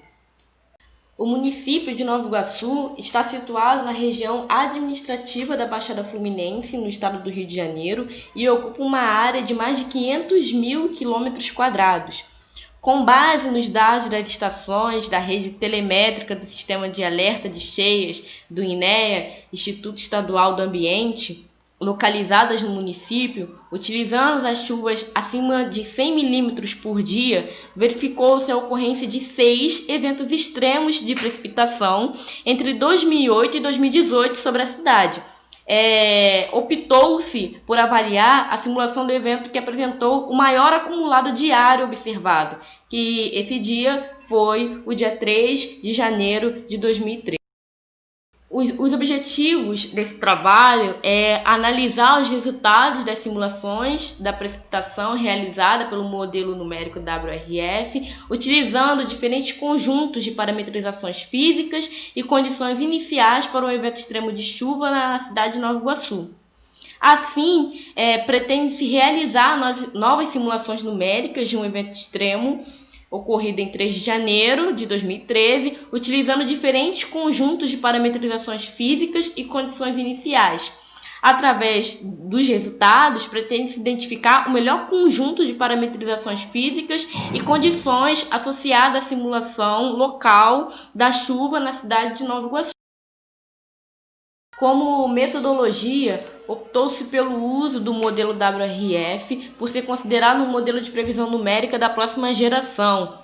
O município de Nova Iguaçu está situado na região administrativa da Baixada Fluminense, no estado do Rio de Janeiro, e ocupa uma área de mais de 500.000 km². Com base nos dados das estações da rede telemétrica do Sistema de Alerta de Cheias do INEA, Instituto Estadual do Ambiente, localizadas no município, utilizando as chuvas acima de 100 milímetros por dia, verificou-se a ocorrência de 6 eventos extremos de precipitação entre 2008 e 2018 sobre a cidade. Optou-se por avaliar a simulação do evento que apresentou o maior acumulado diário observado, que esse dia foi o dia 3 de janeiro de 2013. Os objetivos desse trabalho é analisar os resultados das simulações da precipitação realizada pelo modelo numérico WRF, utilizando diferentes conjuntos de parametrizações físicas e condições iniciais para um evento extremo de chuva na cidade de Nova Iguaçu. Assim, pretende-se realizar novas simulações numéricas de um evento extremo ocorrido em 3 de janeiro de 2013, utilizando diferentes conjuntos de parametrizações físicas e condições iniciais. Através dos resultados, pretende-se identificar o melhor conjunto de parametrizações físicas e condições associadas à simulação local da chuva na cidade de Nova Iguaçu. Como metodologia, optou-se pelo uso do modelo WRF por ser considerado um modelo de previsão numérica da próxima geração.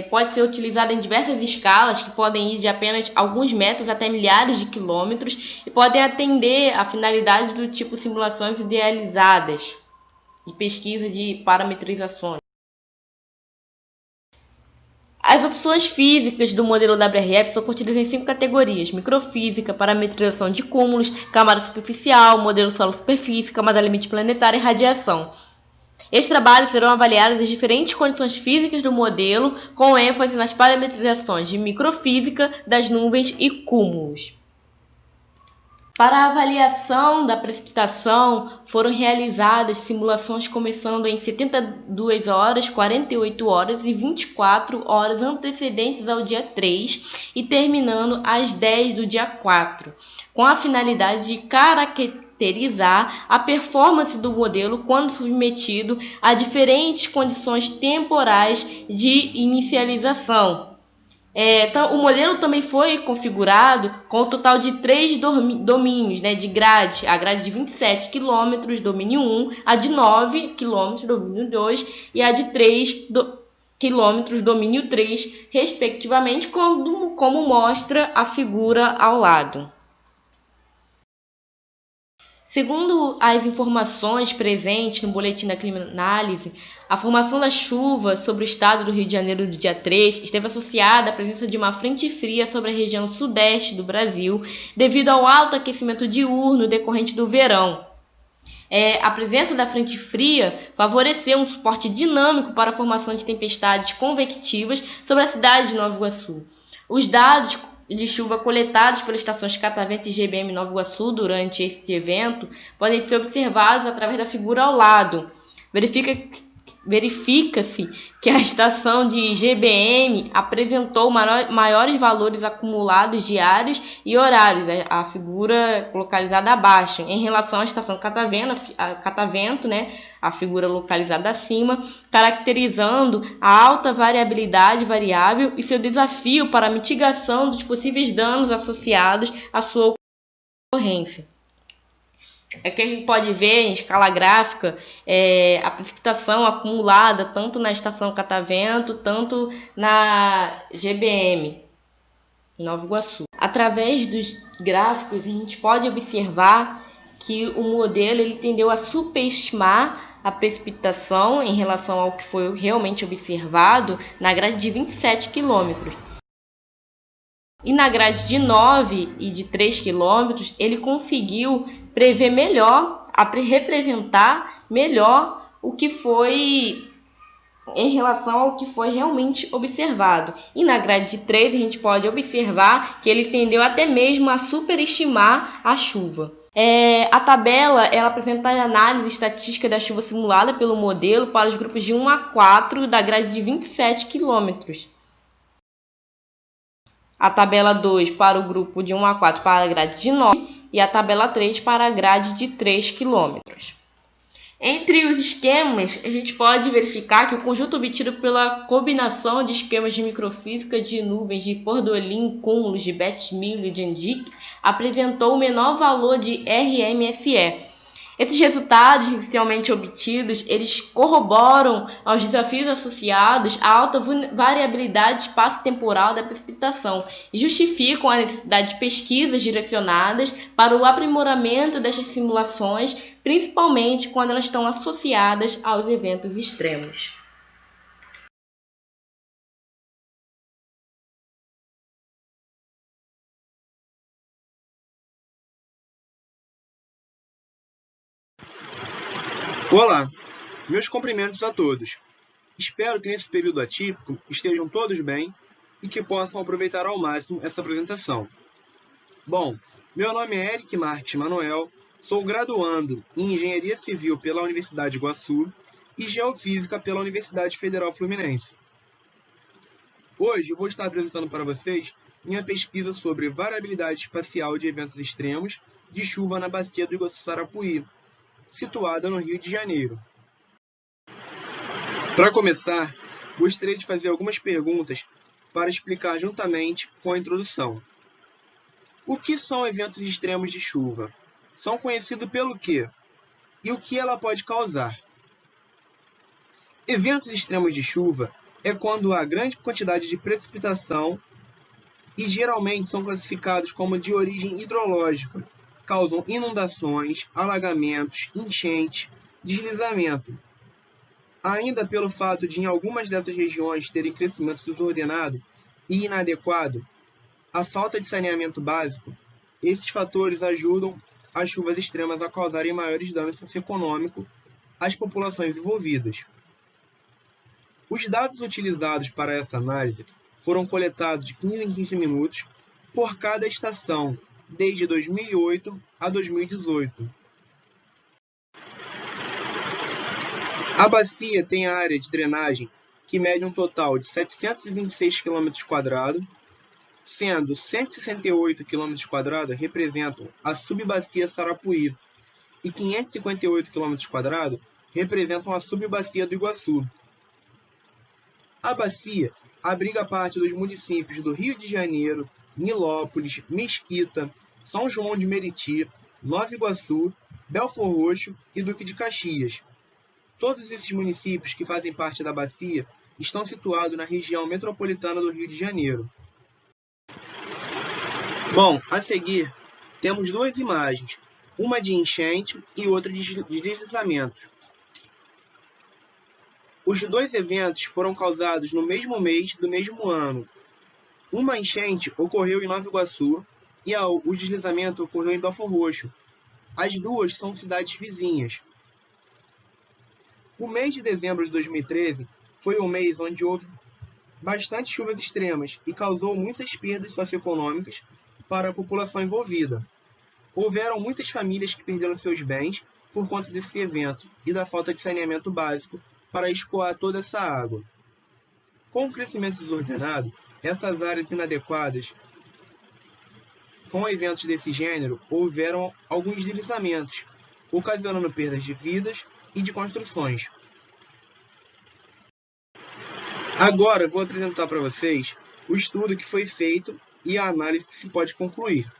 Pode ser utilizado em diversas escalas, que podem ir de apenas alguns metros até milhares de quilômetros, e podem atender à finalidade do tipo simulações idealizadas e pesquisa de parametrizações. As opções físicas do modelo WRF são contidas em 5 categorias: microfísica, parametrização de cúmulos, camada superficial, modelo solo-superfície, camada limite planetária e radiação. Estes trabalhos serão avaliados as diferentes condições físicas do modelo, com ênfase nas parametrizações de microfísica, das nuvens e cúmulos. Para a avaliação da precipitação, foram realizadas simulações começando em 72 horas, 48 horas e 24 horas antecedentes ao dia 3 e terminando às 10 do dia 4, com a finalidade de caracterizar a performance do modelo quando submetido a diferentes condições temporais de inicialização. O modelo também foi configurado com o total de 3 domínios, de grade: a grade de 27 km, domínio 1, a de 9 km, domínio 2, e a de 3 km, domínio 3, respectivamente, como mostra a figura ao lado. Segundo as informações presentes no boletim da Climanálise, a formação da chuva sobre o estado do Rio de Janeiro do dia 3 esteve associada à presença de uma frente fria sobre a região sudeste do Brasil, devido ao alto aquecimento diurno decorrente do verão. A presença da frente fria favoreceu um suporte dinâmico para a formação de tempestades convectivas sobre a cidade de Nova Iguaçu. Os dados de chuva coletados pelas estações Catavento e GBM Nova Iguaçu durante este evento podem ser observados através da figura ao lado. verifica-se que a estação de GBM apresentou maiores valores acumulados diários e horários, a figura localizada abaixo, em relação à estação catavento, a figura localizada acima, caracterizando a alta variabilidade variável e seu desafio para a mitigação dos possíveis danos associados à sua ocorrência. Aqui a gente pode ver em escala gráfica a precipitação acumulada tanto na estação catavento, tanto na GBM, Nova Iguaçu. Através dos gráficos a gente pode observar que o modelo ele tendeu a superestimar a precipitação em relação ao que foi realmente observado na grade de 27 km. E na grade de 9 e de 3 km, ele conseguiu prever melhor, representar melhor o que foi em relação ao que foi realmente observado. E na grade de 3 a gente pode observar que ele tendeu até mesmo a superestimar a chuva. A tabela ela apresenta a análise estatística da chuva simulada pelo modelo para os grupos de 1 a 4 da grade de 27 km. A tabela 2 para o grupo de 1 a 4 para a grade de 9 e a tabela 3 para a grade de 3 km. Entre os esquemas, a gente pode verificar que o conjunto obtido pela combinação de esquemas de microfísica de nuvens de Pordolin, cúmulos de Betz-Miller e de Andick apresentou o menor valor de RMSE. Esses resultados inicialmente obtidos, eles corroboram aos desafios associados à alta variabilidade espaço-temporal da precipitação e justificam a necessidade de pesquisas direcionadas para o aprimoramento destas simulações, principalmente quando elas estão associadas aos eventos extremos. Olá, meus cumprimentos a todos. Espero que nesse período atípico estejam todos bem e que possam aproveitar ao máximo essa apresentação. Bom, meu nome é Eric Marques Manuel, sou graduando em Engenharia Civil pela Universidade de Iguaçu e Geofísica pela Universidade Federal Fluminense. Hoje eu vou estar apresentando para vocês minha pesquisa sobre variabilidade espacial de eventos extremos de chuva na bacia do Iguaçu-Sarapuí, situada no Rio de Janeiro. Para começar, gostaria de fazer algumas perguntas para explicar juntamente com a introdução. O que são eventos extremos de chuva? São conhecidos pelo quê? E o que ela pode causar? Eventos extremos de chuva é quando há grande quantidade de precipitação e geralmente são classificados como de origem hidrológica. Causam inundações, alagamentos, enchentes, deslizamento. Ainda pelo fato de em algumas dessas regiões terem crescimento desordenado e inadequado, a falta de saneamento básico, esses fatores ajudam as chuvas extremas a causarem maiores danos socioeconômicos às populações envolvidas. Os dados utilizados para essa análise foram coletados de 15 em 15 minutos por cada estação, desde 2008 a 2018. A bacia tem a área de drenagem que mede um total de 726 km², sendo 168 km² representam a subbacia Sarapuí e 558 km² representam a subbacia do Iguaçu. A bacia abriga parte dos municípios do Rio de Janeiro, Nilópolis, Mesquita, São João de Meriti, Nova Iguaçu, Belfor Roxo e Duque de Caxias. Todos esses municípios que fazem parte da bacia estão situados na região metropolitana do Rio de Janeiro. Bom, a seguir temos duas imagens, uma de enchente e outra de deslizamento. Os dois eventos foram causados no mesmo mês do mesmo ano. Uma enchente ocorreu em Nova Iguaçu e o deslizamento ocorreu em Belfor Roxo. As duas são cidades vizinhas. O mês de dezembro de 2013 foi um mês onde houve bastante chuvas extremas e causou muitas perdas socioeconômicas para a população envolvida. Houveram muitas famílias que perderam seus bens por conta desse evento e da falta de saneamento básico para escoar toda essa água. Com o crescimento desordenado, essas áreas inadequadas, com eventos desse gênero, houveram alguns deslizamentos, ocasionando perdas de vidas e de construções. Agora vou apresentar para vocês o estudo que foi feito e a análise que se pode concluir.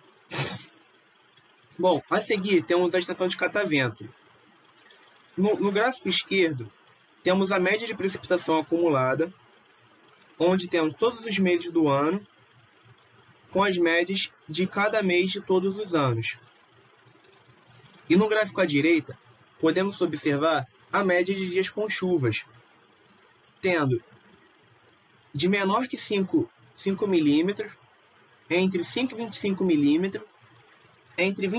Bom, a seguir temos a estação de catavento. No gráfico esquerdo, temos a média de precipitação acumulada, onde temos todos os meses do ano, com as médias de cada mês de todos os anos. E no gráfico à direita, podemos observar a média de dias com chuvas, tendo de menor que 5 milímetros, entre 5 e 25 milímetros, entre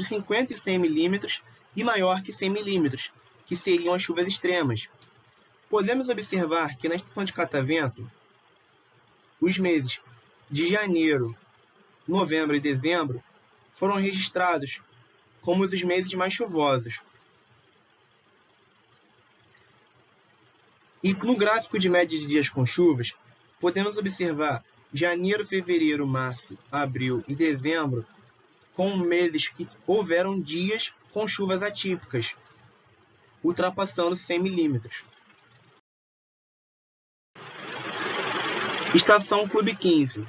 50 e 100 milímetros e maior que 100 milímetros, que seriam as chuvas extremas. Podemos observar que na estação de catavento, os meses de janeiro, novembro e dezembro foram registrados como os meses mais chuvosos. E no gráfico de média de dias com chuvas, podemos observar janeiro, fevereiro, março, abril e dezembro com meses que houveram dias com chuvas atípicas, ultrapassando 100 milímetros. Estação Clube 15.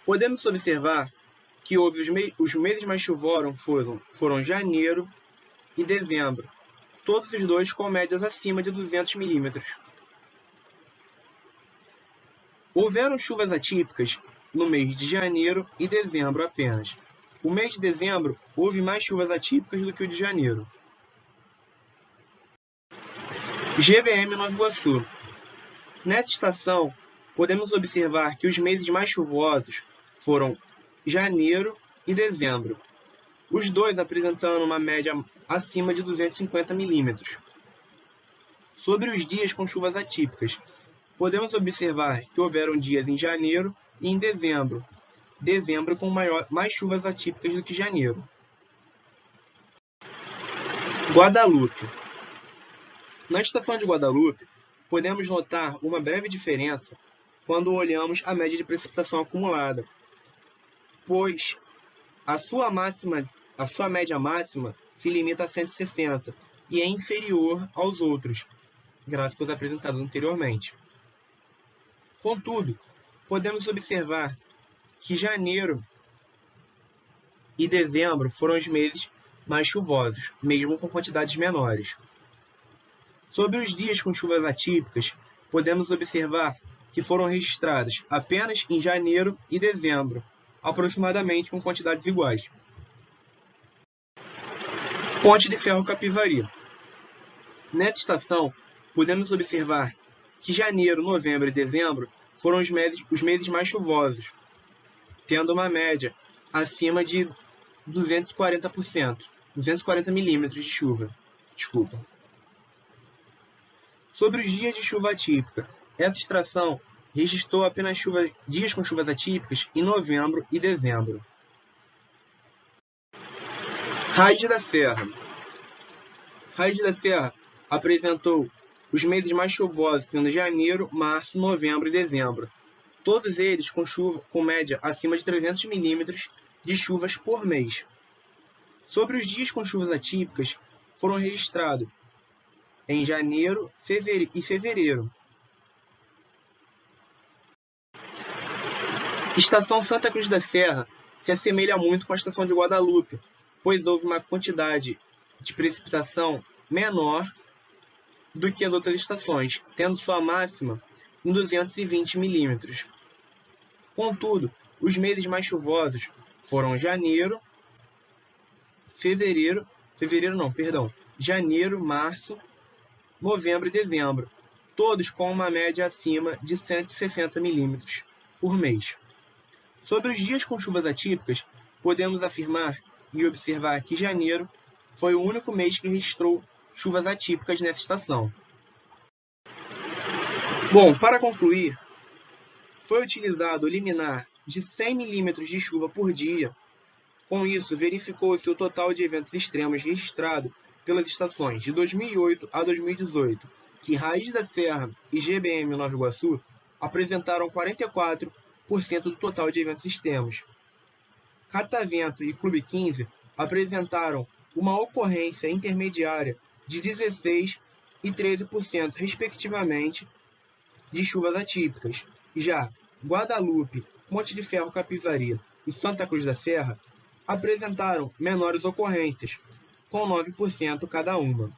Podemos observar que houve os meses mais chuvosos foram janeiro e dezembro, todos os dois com médias acima de 200 milímetros. Houveram chuvas atípicas no mês de janeiro e dezembro apenas. O mês de dezembro houve mais chuvas atípicas do que o de janeiro. GVM Nova Iguaçu. Nessa estação, podemos observar que os meses mais chuvosos foram janeiro e dezembro, os dois apresentando uma média acima de 250 milímetros. Sobre os dias com chuvas atípicas, podemos observar que houveram dias em janeiro e em dezembro, com mais chuvas atípicas do que janeiro. Guadalupe. Na estação de Guadalupe, podemos notar uma breve diferença quando olhamos a média de precipitação acumulada, pois a sua média máxima se limita a 160 e é inferior aos outros gráficos apresentados anteriormente. Contudo, podemos observar que janeiro e dezembro foram os meses mais chuvosos, mesmo com quantidades menores. Sobre os dias com chuvas atípicas, podemos observar que foram registradas apenas em janeiro e dezembro, aproximadamente com quantidades iguais. Ponte de Ferro Capivari. Nessa estação, podemos observar que janeiro, novembro e dezembro foram os meses mais chuvosos, tendo uma média acima de 240 milímetros de chuva. Sobre os dias de chuva atípica, essa estação registrou apenas dias com chuvas atípicas em novembro e dezembro. Raiz da Serra. Raiz da Serra apresentou os meses mais chuvosos, sendo janeiro, março, novembro e dezembro, todos eles com média acima de 300 milímetros de chuvas por mês. Sobre os dias com chuvas atípicas, foram registrados em janeiro e fevereiro. Estação Santa Cruz da Serra se assemelha muito com a estação de Guadalupe, pois houve uma quantidade de precipitação menor do que as outras estações, tendo sua máxima em 220 milímetros. Contudo, os meses mais chuvosos foram janeiro, janeiro, março, novembro e dezembro, todos com uma média acima de 160 milímetros por mês. Sobre os dias com chuvas atípicas, podemos afirmar e observar que janeiro foi o único mês que registrou chuvas atípicas nessa estação. Bom, para concluir, foi utilizado o liminar de 100 milímetros de chuva por dia. Com isso, verificou-se o total de eventos extremos registrado pelas estações de 2008 a 2018, que Raiz da Serra e GBM Nova Iguaçu apresentaram 44% do total de eventos extremos. Catavento e Clube 15 apresentaram uma ocorrência intermediária de 16% e 13%, respectivamente, de chuvas atípicas. Já Guadalupe, Monte de Ferro Capivari e Santa Cruz da Serra apresentaram menores ocorrências, com 9% cada uma.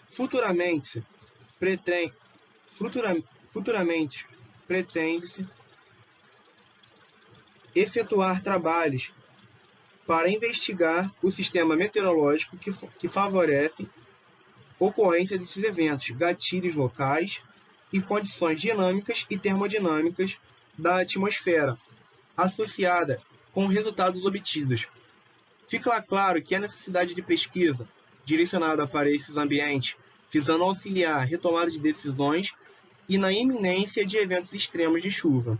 Futuramente, pretende-se efetuar trabalhos para investigar o sistema meteorológico que favorece ocorrência desses eventos, gatilhos locais e condições dinâmicas e termodinâmicas da atmosfera, associada com resultados obtidos. Fica claro que há necessidade de pesquisa direcionada para esses ambientes, visando auxiliar a retomada de decisões e na iminência de eventos extremos de chuva.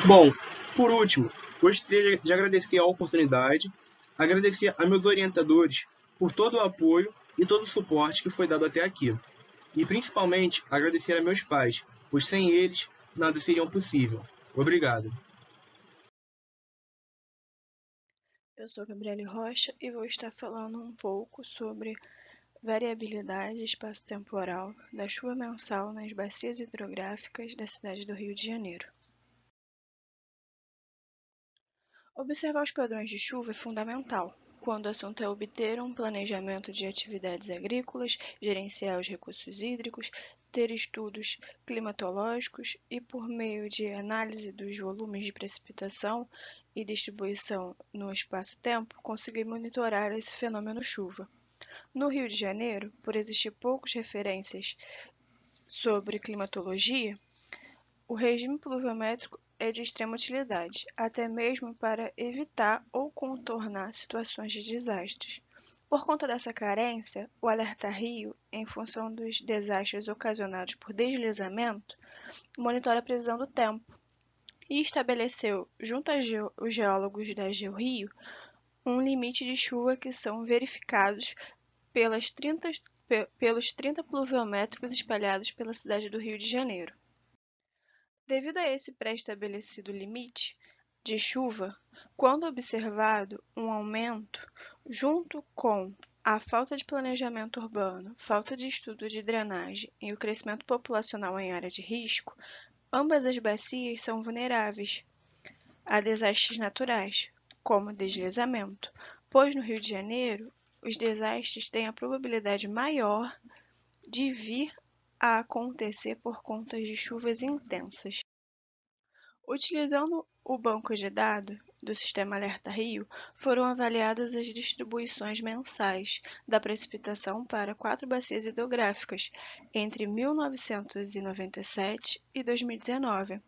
Bom, por último, gostaria de agradecer a oportunidade, agradecer a meus orientadores por todo o apoio e todo o suporte que foi dado até aqui. E principalmente agradecer a meus pais, pois sem eles nada seria possível. Obrigado. Eu sou Gabriele Rocha e vou estar falando um pouco sobre variabilidade espaço-temporal da chuva mensal nas bacias hidrográficas da cidade do Rio de Janeiro. Observar os padrões de chuva é fundamental, quando o assunto é obter um planejamento de atividades agrícolas, gerenciar os recursos hídricos, ter estudos climatológicos e, por meio de análise dos volumes de precipitação e distribuição no espaço-tempo, conseguir monitorar esse fenômeno chuva. No Rio de Janeiro, por existir poucas referências sobre climatologia, o regime pluviométrico é de extrema utilidade, até mesmo para evitar ou contornar situações de desastres. Por conta dessa carência, o Alerta Rio, em função dos desastres ocasionados por deslizamento, monitora a previsão do tempo e estabeleceu, junto aos geólogos da GeoRio, um limite de chuva que são verificados pelos 30 pluviométricos espalhados pela cidade do Rio de Janeiro. Devido a esse pré-estabelecido limite de chuva, quando observado um aumento, junto com a falta de planejamento urbano, falta de estudo de drenagem e o crescimento populacional em área de risco, ambas as bacias são vulneráveis a desastres naturais, como deslizamento, pois no Rio de Janeiro os desastres têm a probabilidade maior de vir a acontecer por conta de chuvas intensas. Utilizando o banco de dados do Sistema Alerta Rio, foram avaliadas as distribuições mensais da precipitação para 4 bacias hidrográficas entre 1997 e 2019.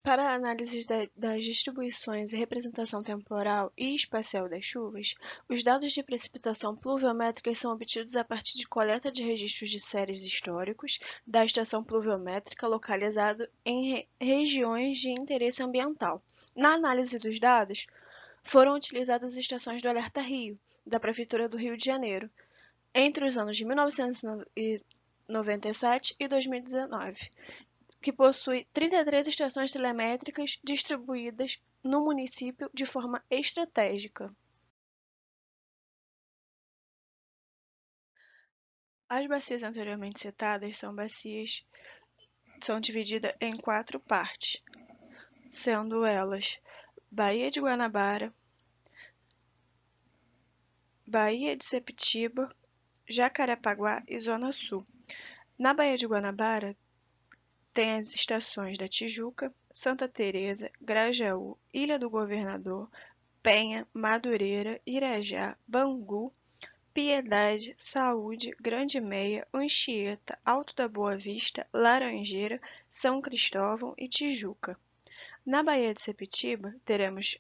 Para a análise das distribuições e representação temporal e espacial das chuvas, os dados de precipitação pluviométrica são obtidos a partir de coleta de registros de séries históricos da estação pluviométrica localizado em regiões de interesse ambiental. Na análise dos dados, foram utilizadas as estações do Alerta Rio, da Prefeitura do Rio de Janeiro, entre os anos de 1997 e 2019. Que possui 33 estações telemétricas distribuídas no município de forma estratégica. As bacias anteriormente citadas são divididas em 4 partes, sendo elas Baía de Guanabara, Baía de Sepetiba, Jacarepaguá e Zona Sul. Na Baía de Guanabara, tem as estações da Tijuca, Santa Teresa, Grajaú, Ilha do Governador, Penha, Madureira, Irajá, Bangu, Piedade, Saúde, Grande Meia, Anchieta, Alto da Boa Vista, Laranjeira, São Cristóvão e Tijuca. Na Baía de Sepetiba, teremos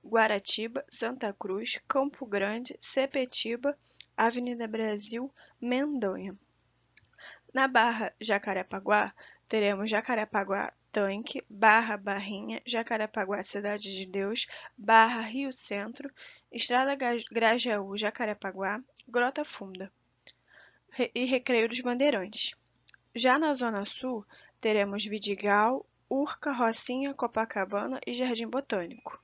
Guaratiba, Santa Cruz, Campo Grande, Sepetiba, Avenida Brasil, Mendonha. Na Barra Jacarepaguá, teremos Jacarepaguá Tanque, Barra Barrinha, Jacarepaguá Cidade de Deus, Barra Rio Centro, Estrada Grajaú Jacarepaguá, Grota Funda e Recreio dos Bandeirantes. Já na Zona Sul, teremos Vidigal, Urca, Rocinha, Copacabana e Jardim Botânico.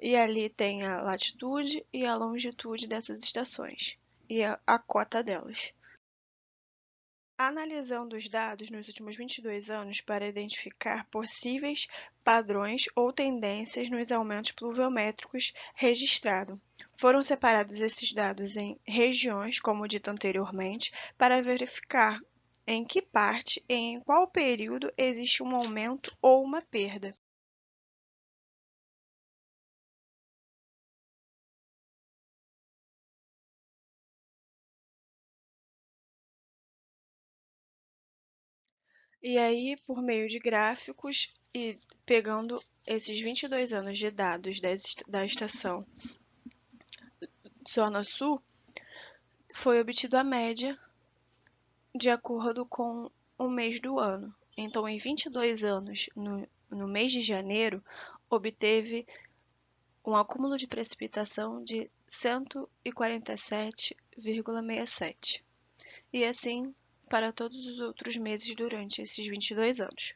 E ali tem a latitude e a longitude dessas estações e a cota delas. Analisando os dados nos últimos 22 anos para identificar possíveis padrões ou tendências nos aumentos pluviométricos registrados. Foram separados esses dados em regiões, como dito anteriormente, para verificar em que parte e em qual período existe um aumento ou uma perda. E aí, por meio de gráficos e pegando esses 22 anos de dados da estação Zona Sul, foi obtido a média de acordo com o mês do ano. Então, em 22 anos, no mês de janeiro, obteve um acúmulo de precipitação de 147,67. E assim para todos os outros meses durante esses 22 anos.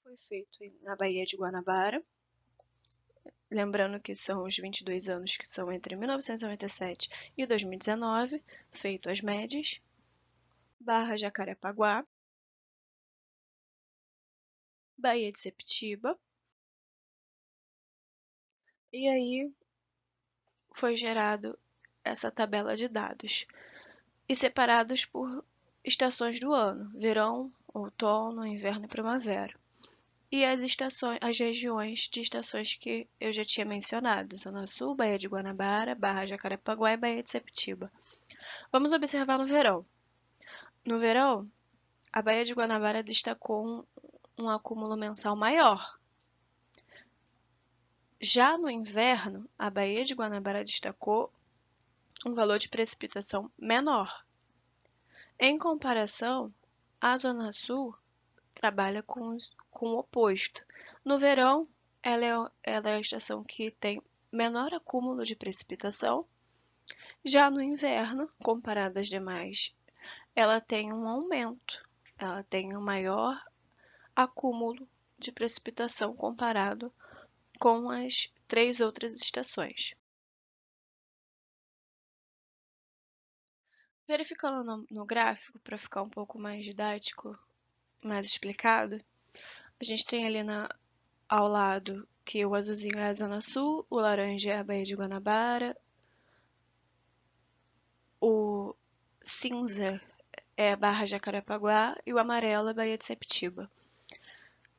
Foi feito na Baía de Guanabara, lembrando que são os 22 anos que são entre 1997 e 2019, feito as médias. Barra Jacarepaguá, Baía de Sepetiba, e aí foi gerado essa tabela de dados, e separados por estações do ano, verão, outono, inverno e primavera. E as regiões de estações que eu já tinha mencionado, Zona Sul, Baía de Guanabara, Barra Jacarepaguá e Baía de Sepetiba. Vamos observar no verão. No verão, a Baía de Guanabara destacou um acúmulo mensal maior. Já no inverno, a Baía de Guanabara destacou um valor de precipitação menor. Em comparação, a Zona Sul trabalha com o oposto. No verão, ela é a estação que tem menor acúmulo de precipitação. Já no inverno, comparado às demais, ela tem um aumento. Ela tem um maior acúmulo de precipitação comparado com as 3 outras estações. Verificando no gráfico, para ficar um pouco mais didático, mais explicado, a gente tem ali ao lado que o azulzinho é a Zona Sul, o laranja é a Baía de Guanabara, o cinza é a Barra Jacarepaguá e o amarelo é a Baía de Sepetiba.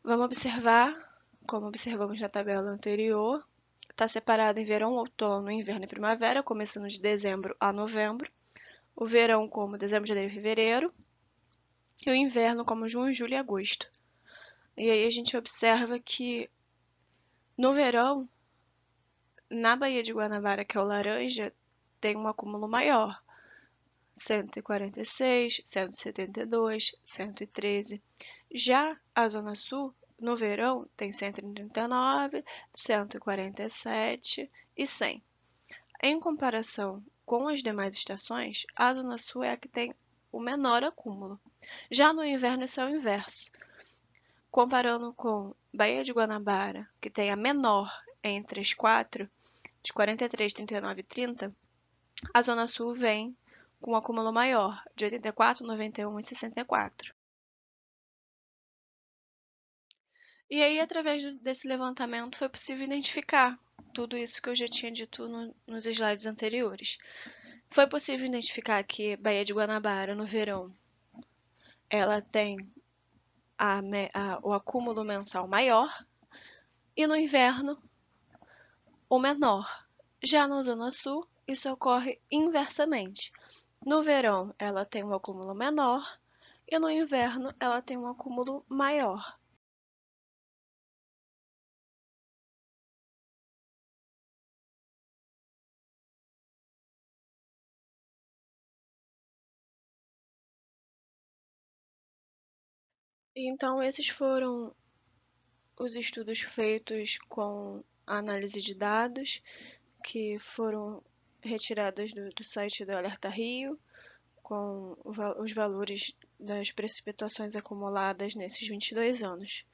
Vamos observar, como observamos na tabela anterior, está separado em verão, outono, inverno e primavera, começando de dezembro a novembro. O verão como dezembro, janeiro e fevereiro. E o inverno como junho, julho e agosto. E aí a gente observa que no verão, na Baía de Guanabara, que é o laranja, tem um acúmulo maior. 146, 172, 113. Já a Zona Sul, no verão, tem 139, 147 e 100. Em comparação com as demais estações, a Zona Sul é a que tem o menor acúmulo. Já no inverno, isso é o inverso. Comparando com Baía de Guanabara, que tem a menor entre as 4, de 43, 39 e 30, a Zona Sul vem com um acúmulo maior, de 84, 91 e 64. E aí, através desse levantamento, foi possível identificar tudo isso que eu já tinha dito nos slides anteriores. Foi possível identificar que Baía de Guanabara, no verão, ela tem o acúmulo mensal maior e no inverno o menor. Já na Zona Sul, isso ocorre inversamente. No verão, ela tem um acúmulo menor e no inverno, ela tem um acúmulo maior. Então, esses foram os estudos feitos com análise de dados, que foram retirados do site do Alerta Rio, com os valores das precipitações acumuladas nesses 22 anos.